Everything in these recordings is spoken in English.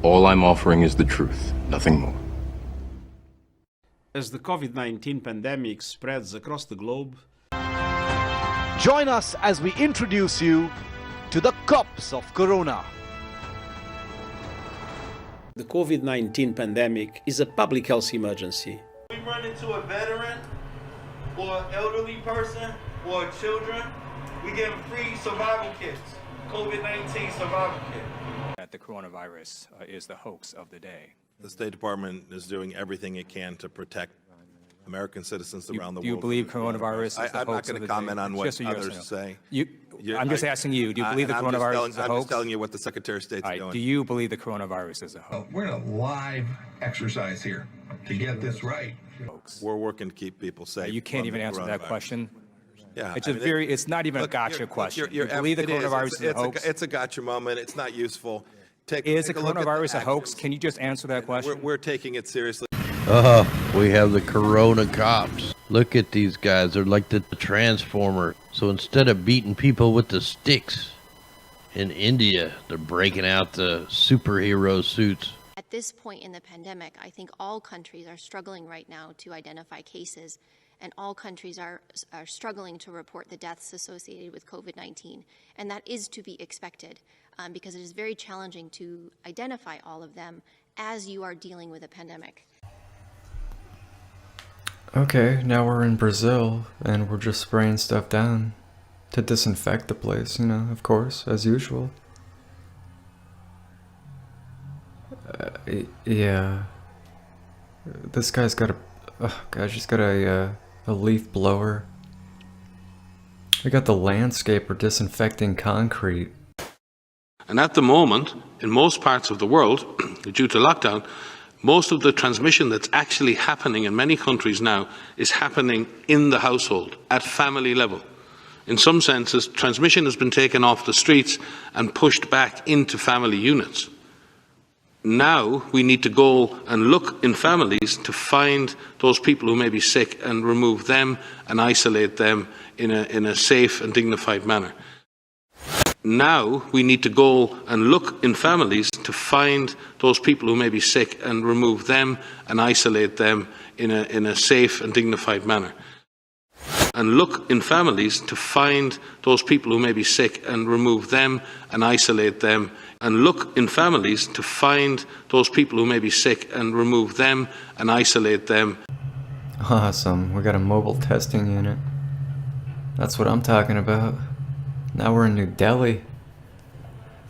All I'm offering is the truth, nothing more. As the COVID-19 pandemic spreads across the globe, join us as we introduce you to the cops of Corona. the COVID-19 pandemic is a public health emergency. We run into a veteran or an elderly person or children, we give them free survival kits, COVID-19 survival kit. The coronavirus is the hoax of the day. The State Department is doing everything it can to protect American citizens around the world. Do you believe coronavirus is the hoax? I'm not going to comment on what others say. I'm just asking you, do you believe the coronavirus is a hoax? I'm just telling you what the Secretary of State's doing. Do you believe the coronavirus is a hoax? We're in a live exercise here to get this right. We're working to keep people safe. You can't even answer that question. Yeah, it's it's not even a gotcha question. You believe the coronavirus is a hoax? It's a gotcha moment. It's not useful. Is the coronavirus a hoax? Can you just answer that question? We're taking it seriously. We have the Corona cops. Look at these guys. They're like the Transformer. So instead of beating people with the sticks in India, they're breaking out the superhero suits. At this point in the pandemic, I think all countries are struggling right now to identify cases, and all countries are struggling to report the deaths associated with COVID-19. And that is to be expected because it is very challenging to identify all of them as you are dealing with a pandemic. Okay, now we're in Brazil, and we're just spraying stuff down to disinfect the place, you know, of course, as usual. Yeah. This guy's got she's got a leaf blower. We got the landscaper disinfecting concrete. And at the moment, in most parts of the world, due to lockdown, most of the transmission that's actually happening in many countries now is happening in the household, at family level. In some senses, transmission has been taken off the streets and pushed back into family units. Now we need to go and look in families to find those people who may be sick and remove them and isolate them in a safe and dignified manner. Now we need to go and look in families to find those people who may be sick and remove them and isolate them in a safe and dignified manner. And look in families to find those people who may be sick and remove them and isolate them. And look in families to find those people who may be sick and remove them and isolate them. Awesome, we got a mobile testing unit. That's what I'm talking about. Now we're in New Delhi.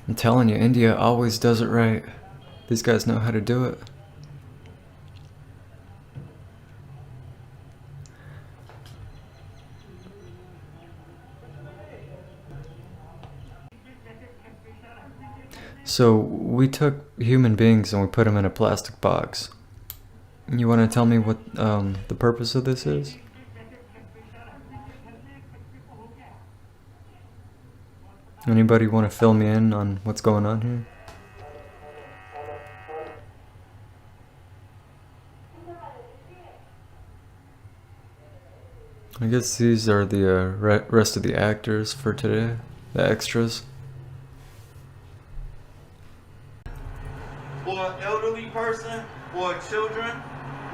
I'm telling you, India always does it right. These guys know how to do it. So we took human beings and we put them in a plastic box. You want to tell me what the purpose of this is? Anybody want to fill me in on what's going on here? I guess these are the rest of the actors for today, the extras. For an elderly person or children,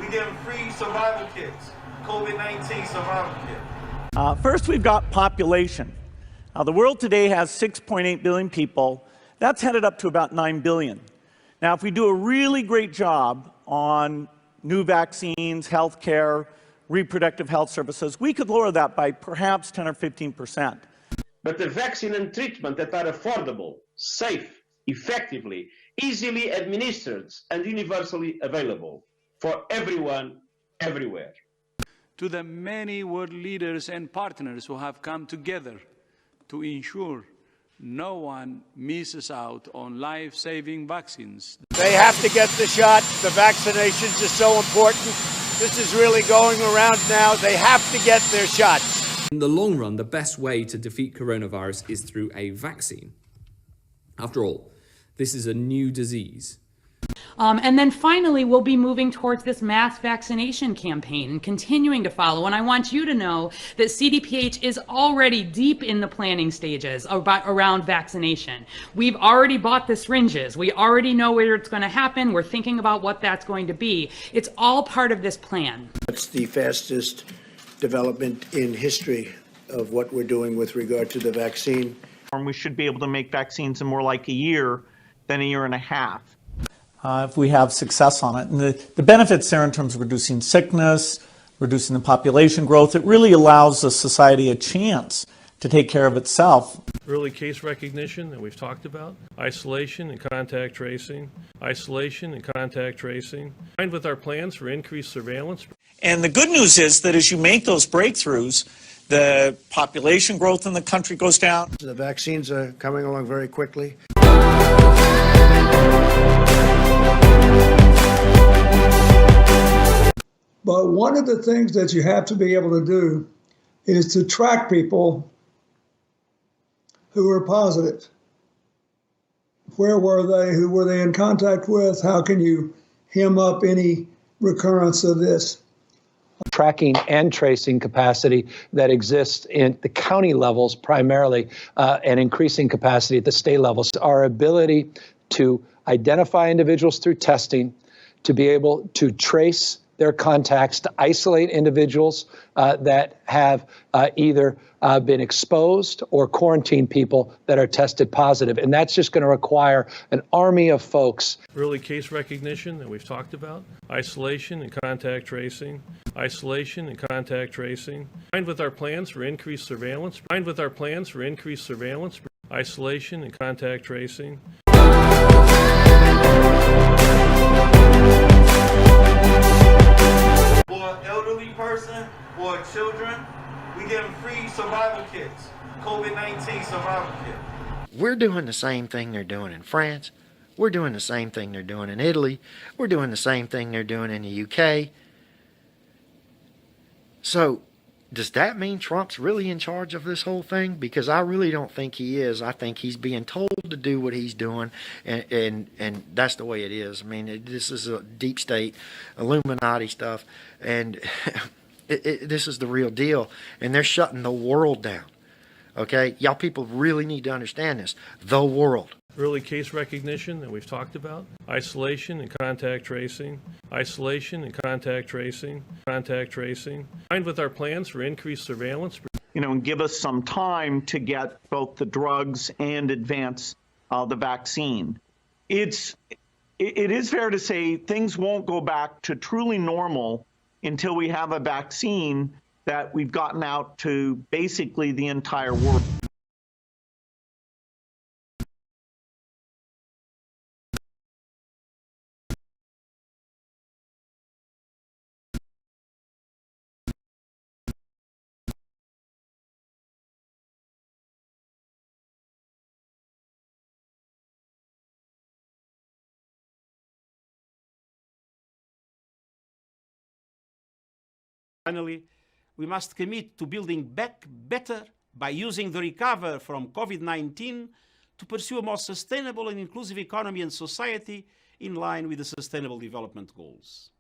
we give them free survival kits, COVID-19 survival kit. First, we've got population. The world today has 6.8 billion people. That's headed up to about 9 billion. Now, if we do a really great job on new vaccines, healthcare, reproductive health services, we could lower that by perhaps 10 or 15%. But the vaccine and treatment that are affordable, safe, effectively, easily administered, and universally available for everyone, everywhere. To the many world leaders and partners who have come together to ensure no one misses out on life-saving vaccines. They have to get the shot. The vaccinations are so important. This is really going around now. They have to get their shots. In the long run, the best way to defeat coronavirus is through a vaccine. After all, this is a new disease. And then finally, we'll be moving towards this mass vaccination campaign and continuing to follow. And I want you to know that CDPH is already deep in the planning stages around vaccination. We've already bought the syringes. We already know where it's going to happen. We're thinking about what that's going to be. It's all part of this plan. It's the fastest development in history of what we're doing with regard to the vaccine. We should be able to make vaccines in more like a year than a year and a half. If we have success on it. And the benefits there in terms of reducing sickness, reducing the population growth, it really allows the society a chance to take care of itself. Early case recognition that we've talked about, isolation and contact tracing, isolation and contact tracing, combined with our plans for increased surveillance. And the good news is that as you make those breakthroughs, the population growth in the country goes down. The vaccines are coming along very quickly. But one of the things that you have to be able to do is to track people who are positive. Where were they? Who were they in contact with? How can you hem up any recurrence of this? Tracking and tracing capacity that exists in the county levels primarily, and increasing capacity at the state levels. Our ability to identify individuals through testing, to be able to trace their contacts, to isolate individuals that have either been exposed or quarantine people that are tested positive. And that's just going to require an army of folks. Early case recognition that we've talked about, isolation and contact tracing, isolation and contact tracing, combined with our plans for increased surveillance, isolation and contact tracing. For an elderly person or children, we give them free survival kits, COVID-19 survival kit. We're doing the same thing they're doing in France. We're doing the same thing they're doing in Italy. We're doing the same thing they're doing in the UK. So, does that mean Trump's really in charge of this whole thing? Because I really don't think he is. I think he's being told to do what he's doing, and that's the way it is. I mean, this is a deep state, Illuminati stuff, and this is the real deal. And they're shutting the world down. Okay? Y'all people really need to understand this. The world. Early case recognition that we've talked about, isolation and contact tracing, isolation and contact tracing, combined with our plans for increased surveillance. And give us some time to get both the drugs and advance the vaccine. It is fair to say things won't go back to truly normal until we have a vaccine that we've gotten out to basically the entire world. Finally, we must commit to building back better by using the recovery from COVID-19 to pursue a more sustainable and inclusive economy and society in line with the Sustainable Development Goals.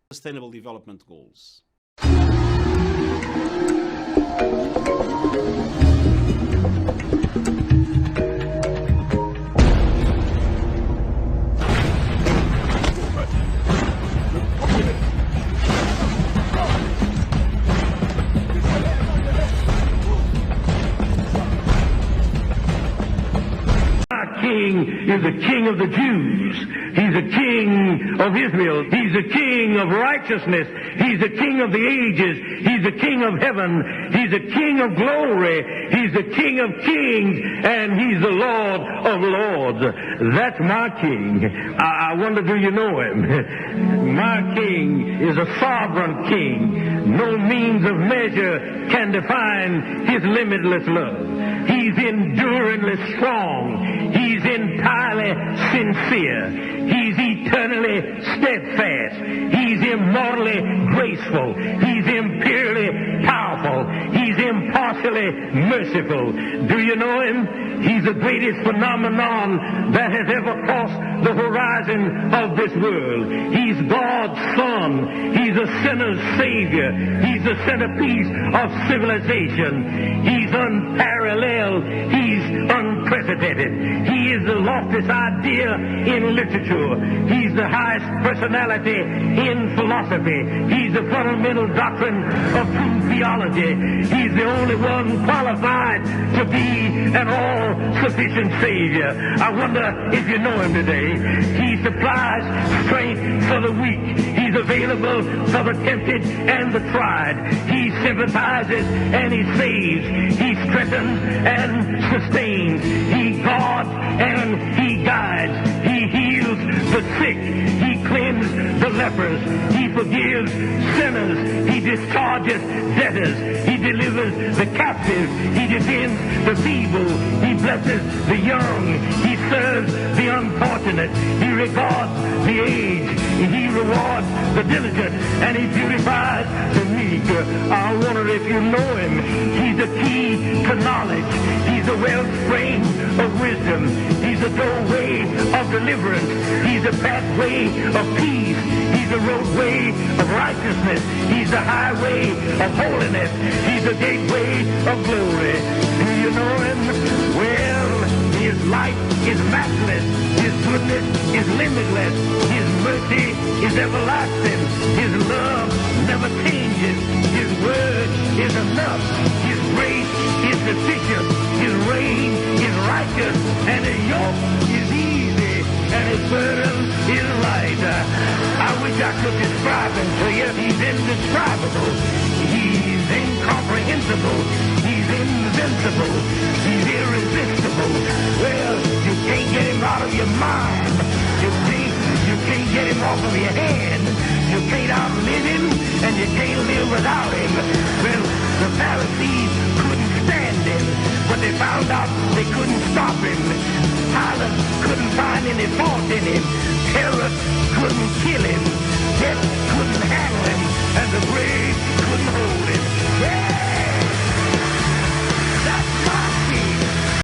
King is the King of the Jews. He's the King of Israel. He's the King of righteousness. He's the King of the ages. He's the King of heaven. He's the King of glory. He's the King of kings, and He's the Lord of lords. That's my King. I wonder, do you know Him? My King is a sovereign King. No means of measure can define His limitless love. He's enduringly strong. He's entirely sincere. He's eternal. eternally steadfast. He's immortally graceful. He's imperially powerful. He's impartially merciful. Do you know him? He's the greatest phenomenon that has ever crossed the horizon of this world. He's God's Son. He's a sinner's Savior. He's the centerpiece of civilization. He's unparalleled. He's unprecedented. He is the loftiest idea in literature. He's the highest personality in philosophy. He's the fundamental doctrine of true theology. He's the only one qualified to be an all-sufficient Savior. I wonder if you know him today. He supplies strength for the weak. He's available for the tempted and the tried. He sympathizes and he saves. He strengthens and sustains. He guards and he guides. He heals the sick. He cleanses the lepers. He forgives sinners. He discharges debtors. He delivers the captive. He defends the feeble. He blesses the young. He serves the unfortunate. He regards the aged. He rewards the diligent. And he beautifies the meek. I wonder if you know him. He's the key to knowledge. He's the wellspring of wisdom. He's the doorway of deliverance. He's the pathway of peace. He's the roadway of righteousness. He's the highway of holiness. He's the gateway of glory. Do you know him? Well, his light is matchless. His goodness is limitless. His mercy is everlasting. His love never changes. His word is enough. His grace is sufficient. His reign is righteous. And his yoke is easy. And his burden is light. I wish I could describe him to you. He's indescribable. He's incomprehensible. He's invincible. He's irresistible. Well, you can't get him out of your mind. You can't get him off of your hand. You can't outlive him, and you can't live without him. Well, the Pharisees couldn't stand him, but they found out they couldn't stop him. Pilate couldn't find any fault in him. Herod couldn't kill him. Death couldn't handle him, and the grave couldn't hold him.